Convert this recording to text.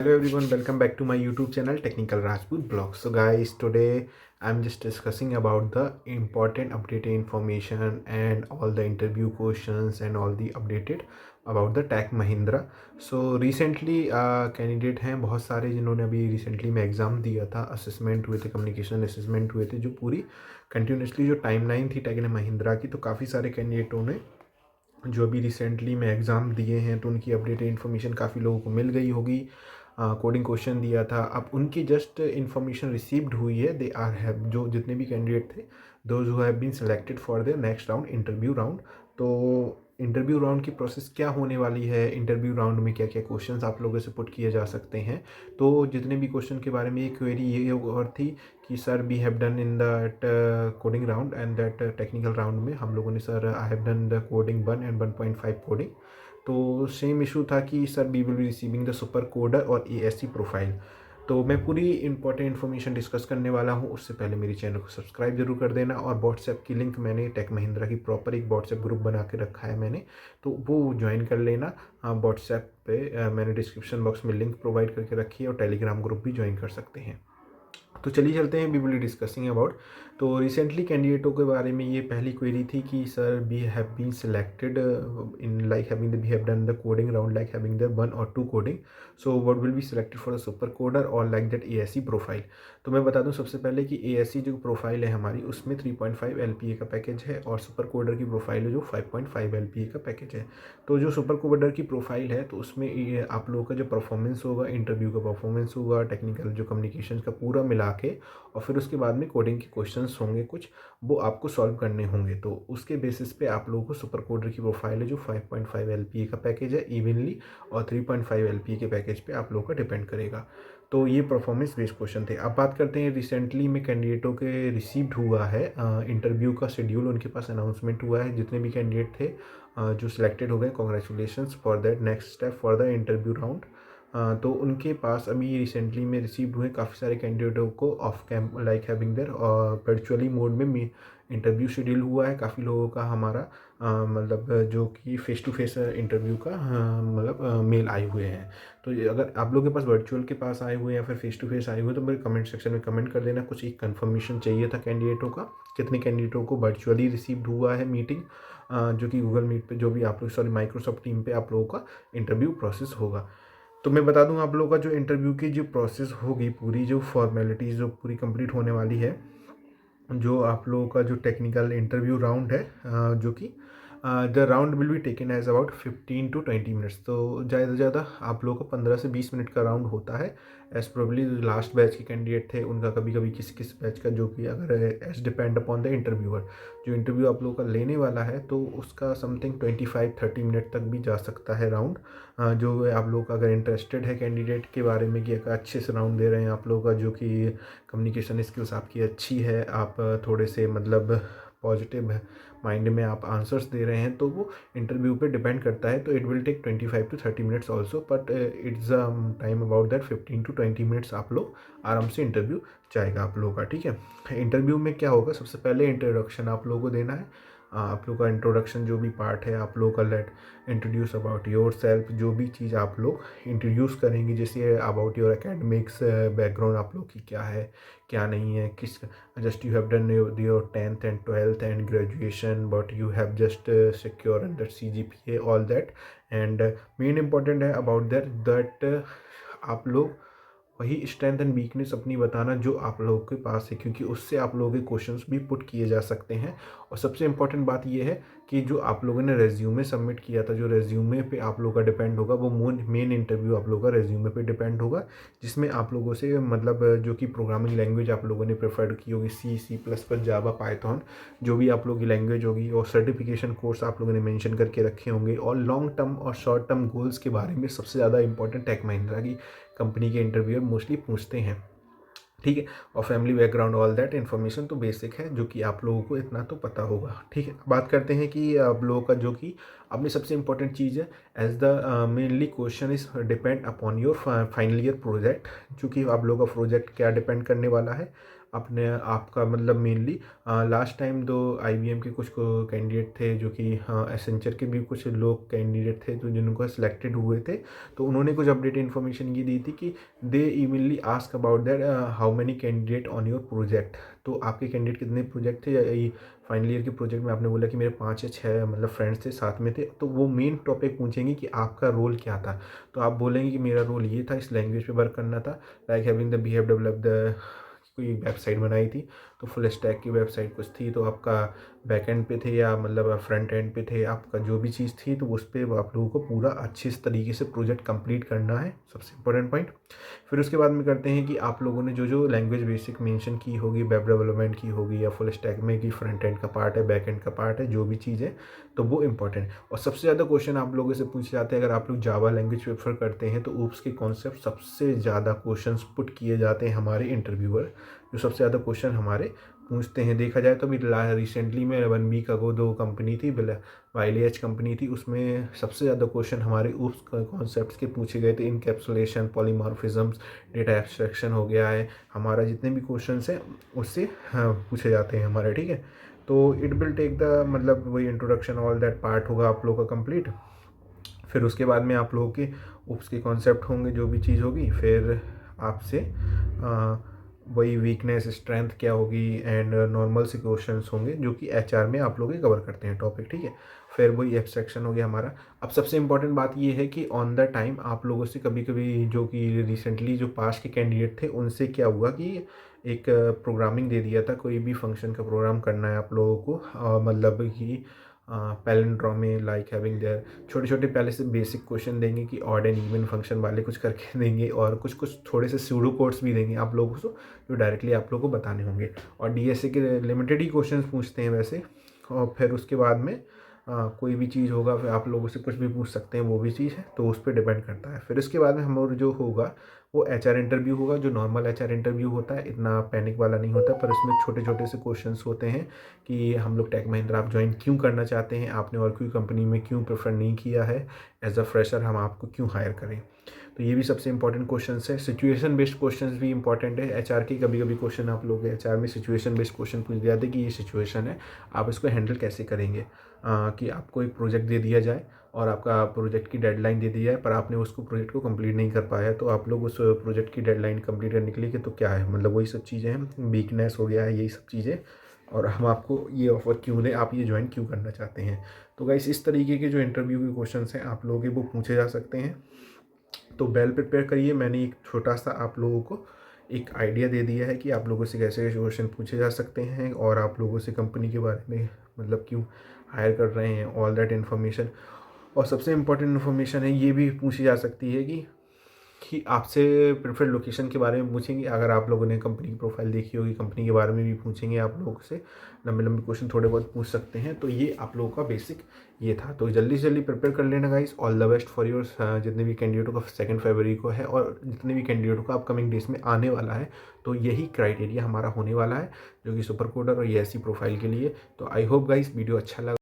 Hello everyone, welcome back to my YouTube channel Technical Rajput Blog. So guys, today I'm just discussing about the important updated information and all the interview questions and all the updated about the Tech Mahindra. So recently candidate हैं बहुत सारे जिन्होंने अभी recently में exam दिया था, assessment हुए थे, कम्युनिकेशन असेसमेंट हुए थे, जो पूरी कंटिन्यूसली जो टाइमलाइन थी टेक महिंद्रा की, तो काफ़ी सारे कैंडिडेटों ने जो अभी रिसेंटली में एग्ज़ाम दिए हैं तो उनकी अपडेटेड इन्फॉर्मेशन काफ़ी लोगों को मिल गई होगी। कोडिंग क्वेश्चन दिया था, अब उनकी जस्ट इन्फॉर्मेशन रिसीव्ड हुई है। दे आर हैव जो जितने भी कैंडिडेट थे, those who have been selected for the next round interview round. तो इंटरव्यू राउंड की प्रोसेस क्या होने वाली है, इंटरव्यू राउंड में क्या क्या क्वेश्चंस आप लोगों से पुट किए जा सकते हैं। तो जितने भी क्वेश्चन के बारे में ये क्वेरी ये और थी कि sir we have done in that coding round and that technical round में हम लोगों ने sir I have done the coding 1 and 1.5 coding. तो सेम इशू था कि sir we will be receiving the super coder और एएससी प्रोफाइल। तो मैं पूरी इंपॉर्टेंट इन्फॉर्मेशन डिस्कस करने वाला हूँ। उससे पहले मेरे चैनल को सब्सक्राइब जरूर कर देना, और व्हाट्सएप की लिंक मैंने टेक महिंद्रा की प्रॉपर एक व्हाट्सएप ग्रुप बना के रखा है मैंने, तो वो ज्वाइन कर लेना। व्हाट्सएप पे मैंने डिस्क्रिप्शन बॉक्स में लिंक प्रोवाइड करके रखी है, और टेलीग्राम ग्रुप भी ज्वाइन कर सकते हैं। तो चलिए चलते हैं, वी विल डिस्कसिंग अबाउट। तो रिसेंटली कैंडिडेटों के बारे में ये पहली क्वेरी थी कि sir we have been selected in like having we have done the coding round like having the 1 और 2 coding, so what will be selected for the super coder और लाइक दैट एएससी प्रोफाइल। तो मैं बता दूं सबसे पहले कि ASC जो प्रोफाइल है हमारी, उसमें 3.5 एलपीए का पैकेज है, और सुपर कोडर की प्रोफाइल है जो 5.5 एलपीए का पैकेज है। तो जो सुपर कोडर की प्रोफाइल है, तो उसमें आप लोगों का जो परफॉर्मेंस होगा, इंटरव्यू का परफॉर्मेंस होगा, टेक्निकल जो कम्युनिकेशन का पूरा मिला के, और फिर उसके बाद में कोडिंग के क्वेश्चंस होंगे कुछ, वो आपको सॉल्व करने होंगे। तो उसके बेसिस पे आप लोगों को सुपर कोडर की प्रोफाइल है जो 5.5 एलपीए का पैकेज है इवनली, और 3.5 एलपीए के पैकेज पे आप लोगों का डिपेंड करेगा। तो ये परफॉर्मेंस बेस्ड क्वेश्चन थे। अब बात करते हैं रिसेंटली में कैंडिडेटों के रिसीव्ड हुआ है इंटरव्यू का शेड्यूल, उनके पास अनाउंसमेंट हुआ है। जितने भी कैंडिडेट थे जो सिलेक्टेड हो गए, congratulations for that next step for the interview round. तो उनके पास अभी रिसेंटली में रिसीव हुए काफ़ी सारे कैंडिडेटों को of camp like having their virtually mode में इंटरव्यू शेड्यूल हुआ है। काफ़ी लोगों का हमारा मतलब जो कि फेस टू फेस इंटरव्यू का मतलब मेल आए हुए हैं। तो अगर आप लोगों के पास वर्चुअल के पास आए हुए हैं या फिर फेस टू फेस आए हुए हैं, तो मेरे कमेंट सेक्शन में कमेंट कर देना। कुछ एक कन्फर्मेशन चाहिए था कैंडिडेटों का, कितने कैंडिडेटों को वर्चुअली रिसीव्ड हुआ है मीटिंग, जो कि गूगल मीट पे जो भी आप लोग माइक्रोसॉफ्ट टीम पे आप लोगों का इंटरव्यू प्रोसेस होगा। तो मैं बता दूं आप लोगों का जो इंटरव्यू की जो प्रोसेस होगी, पूरी जो फॉर्मेलिटीज़ जो पूरी कंप्लीट होने वाली है, जो आप लोगों का जो टेक्निकल इंटरव्यू राउंड है, जो कि the round will be taken as about 15 to 20 minutes. तो ज़्यादा से ज़्यादा आप लोगों का 15 से 20 मिनट का राउंड होता है। एज प्रोबली लास्ट बैच के कैंडिडेट थे उनका कभी कभी किस किस बैच का, जो कि अगर as depend upon the interviewer, जो इंटरव्यू आप लोगों का लेने वाला है, तो उसका समथिंग 25-30 मिनट तक भी जा सकता है राउंड। जो आप लोग का अगर इंटरेस्टेड है कैंडिडेट के बारे में कि अगर अच्छे से राउंड दे रहे हैं आप लोगों का, जो कि कम्युनिकेशन स्किल्स आपकी अच्छी है, आप थोड़े से मतलब पॉजिटिव माइंड में आप आंसर्स दे रहे हैं, तो वो इंटरव्यू पे डिपेंड करता है। तो it will take 25 to 30 minutes also, but it's time about that 15 to 20 minutes आप लोग आराम से इंटरव्यू जाएगा आप लोगों का। ठीक है, इंटरव्यू में क्या होगा, सबसे पहले इंट्रोडक्शन आप लोगों को देना है। आप लोग का इंट्रोडक्शन जो भी पार्ट है, आप लोग का let introduce about yourself, जो भी चीज़ आप लोग इंट्रोड्यूस करेंगे, जैसे अबाउट योर एकेडमिक्स बैकग्राउंड आप लोग की क्या है क्या नहीं है, किस just you have done your 10th and 12th and graduation, but you have just secure under CGPA all that, and main important है about that आप लोग वही स्ट्रेंथ एंड वीकनेस अपनी बताना जो आप लोगों के पास है, क्योंकि उससे आप लोगों के क्वेश्चंस भी पुट किए जा सकते हैं। और सबसे इम्पॉर्टेंट बात यह है कि जो आप लोगों ने रेज्यूमे सबमिट किया था, जो रेज्यूमे पे आप लोगों का डिपेंड होगा, वो मेन इंटरव्यू आप लोगों का रेज्यूमे पे डिपेंड होगा, जिसमें आप लोगों से मतलब जो कि प्रोग्रामिंग लैंग्वेज आप लोगों ने प्रेफर्ड की होगी, C++, जावा, पाइथन, जो भी आप लोगों की लैंग्वेज होगी, और सर्टिफिकेशन कोर्स आप लोगों ने मेंशन करके रखे होंगे, और लॉन्ग टर्म और शॉर्ट टर्म गोल्स के बारे में सबसे ज़्यादा इंपॉर्टेंट टेक महिंद्रा की कंपनी के इंटरव्यूअर मोस्टली पूछते हैं। ठीक है, और family background all that information तो बेसिक है, जो कि आप लोगों को इतना तो पता होगा। ठीक है, बात करते हैं कि आप लोगों का जो कि अपनी सबसे इंपॉर्टेंट चीज़ है, as the mainly question is depend upon your final year project, जो कि आप लोगों का प्रोजेक्ट क्या डिपेंड करने वाला है, अपने आपका मतलब मेनली लास्ट टाइम दो IBM के कुछ कैंडिडेट थे जो कि एसेंचर के भी कुछ लोग कैंडिडेट थे तो जिनको सिलेक्टेड हुए थे, तो उन्होंने कुछ अपडेट इन्फॉर्मेशन ये दी थी कि they mainly ask about that how many candidate on your project. तो आपके कैंडिडेट कितने प्रोजेक्ट थे, या फाइनल ईयर के प्रोजेक्ट में आपने बोला कि मेरे 5 या 6 मतलब फ्रेंड्स थे साथ में थे, तो वो मेन टॉपिक पूछेंगे कि आपका रोल क्या था। तो आप बोलेंगे कि मेरा रोल ये था, इस लैंग्वेज पे वर्क करना था, like having the behave develop the कोई वेबसाइट बनाई थी, तो फुल स्टैक की वेबसाइट कुछ थी, तो आपका बैक एंड पे थे या मतलब फ्रंट एंड पे थे, आपका जो भी चीज़ थी तो उस पर आप लोगों को पूरा अच्छे तरीके से प्रोजेक्ट कंप्लीट करना है, सबसे इंपॉर्टेंट पॉइंट। फिर उसके बाद में करते हैं कि आप लोगों ने जो जो लैंग्वेज बेसिक मेंशन की होगी, वेब डेवलपमेंट की होगी या फुल स्टैक में कि फ्रंट एंड का पार्ट है, बैक एंड का पार्ट है, जो भी चीज़ है तो वो इंपॉर्टेंट। और सबसे ज़्यादा क्वेश्चन आप लोगों से पूछे जाते हैं, अगर आप लोग जावा लैंग्वेज प्रेफर करते हैं तो ऊप्स के कॉन्सेप्ट सबसे ज़्यादा क्वेश्चन पुट किए जाते हैं हमारे इंटरव्यूअर, जो सबसे ज़्यादा क्वेश्चन हमारे पूछते हैं। देखा जाए तो अभी रिसेंटली में 1 वीक अगो दो कंपनी थी, YLH कंपनी थी, उसमें सबसे ज़्यादा क्वेश्चन हमारे ऊप्स कॉन्सेप्ट्स के पूछे गए थे। इनकैप्सुलेशन, पॉलीमॉर्फिज्म्स, डेटा एब्स्ट्रैक्शन हो गया है, हमारा जितने भी क्वेश्चन हैं उससे पूछे जाते हैं हमारे, ठीक है। तो इट विल टेक द मतलब वही इंट्रोडक्शन ऑल दैट पार्ट होगा आप लोगों का कंप्लीट। फिर उसके बाद में आप लोगों के उसके कॉन्सेप्ट होंगे, जो भी चीज़ होगी, फिर आपसे वही वीकनेस स्ट्रेंथ क्या होगी एंड नॉर्मल से क्वेश्चंस होंगे जो कि HR में आप लोग कवर करते हैं टॉपिक, ठीक है। फिर वही एब्स्ट्रैक्शन हो गया हमारा। अब सबसे इंपॉर्टेंट बात ये है कि ऑन द टाइम आप लोगों से कभी कभी जो कि रिसेंटली जो पास के कैंडिडेट थे उनसे क्या हुआ कि एक प्रोग्रामिंग दे दिया था, कोई भी फंक्शन का प्रोग्राम करना है आप लोगों को, मतलब कि पैलिंड्रोम में लाइक हैविंग देयर छोटे छोटे पहले से बेसिक क्वेश्चन देंगे कि ऑड एंड इवन फंक्शन वाले कुछ करके देंगे, और कुछ कुछ थोड़े से स्यूडो कोड्स भी देंगे आप लोगों को जो डायरेक्टली आप लोगों को बताने होंगे। और DSA के लिमिटेड ही क्वेश्चंस पूछते हैं वैसे। और फिर उसके बाद में कोई भी चीज़ होगा, फिर आप लोगों से कुछ भी पूछ सकते हैं, वो भी चीज़ है, तो उस पर डिपेंड करता है। फिर उसके बाद में हम जो होगा वो HR इंटरव्यू होगा, जो नॉर्मल HR इंटरव्यू होता है, इतना पैनिक वाला नहीं होता, पर इसमें छोटे छोटे से क्वेश्चंस होते हैं कि हम लोग टेक महिंद्रा आप ज्वाइन क्यों करना चाहते हैं, आपने और कोई कंपनी में क्यों प्रेफर नहीं किया है, एज अ फ्रेशर हम आपको क्यों हायर करें। तो ये भी सबसे इंपॉर्टेंट क्वेश्चंस है। सिचुएशन बेस्ड क्वेश्चंस भी इंपॉर्टेंट है। HR की कभी कभी क्वेश्चन आप लोग HR में सिचुएशन बेस्ड क्वेश्चन पूछ दिया था कि ये सिचुएशन है, आप इसको हैंडल कैसे करेंगे। कि आपको एक प्रोजेक्ट दे दिया जाए और आपका प्रोजेक्ट की डेडलाइन दे दी जाए, पर आपने उसको प्रोजेक्ट को कंप्लीट नहीं कर पाया, तो आप लोग उस प्रोजेक्ट की डेडलाइन कंप्लीट करने के लिए कि तो क्या है, मतलब वही सब चीज़ें हैं, वीकनेस हो गया है, यही सब चीज़ें, और हम आपको ये ऑफ़र क्यों दें, आप ये ज्वाइन क्यों करना चाहते हैं। तो गाइस इस तरीके के जो इंटरव्यू के क्वेश्चन हैं आप लोगों के वो पूछे जा सकते हैं। तो वेल प्रिपेयर करिए। मैंने एक छोटा सा आप लोगों को एक आइडिया दे दिया है कि आप लोगों से कैसे कैसे क्वेश्चन पूछे जा सकते हैं, और आप लोगों से कंपनी के बारे में मतलब क्यों हायर कर रहे हैं, ऑल दैट इन्फॉर्मेशन। और सबसे इम्पोर्टेंट इन्फॉर्मेशन है ये भी पूछी जा सकती है कि आपसे प्रेफर्ड लोकेशन के बारे में पूछेंगे। अगर आप लोगों ने कंपनी की प्रोफाइल देखी होगी, कंपनी के बारे में भी पूछेंगे आप लोगों से, लंबे लंबे क्वेश्चन थोड़े बहुत पूछ सकते हैं। तो ये आप लोगों का बेसिक ये था। तो जल्दी से जल्दी प्रिपेयर कर लेना guys. All the best for your जितने भी कैंडिडेटों का 2 फरवरी को है, और जितने भी कैंडिडेटों का अपकमिंग डेज में आने वाला है, तो यही क्राइटेरिया हमारा होने वाला है जो कि सुपर कोडर और ये ऐसी प्रोफाइल के लिए। तो आई होप गाइस वीडियो अच्छा लगा।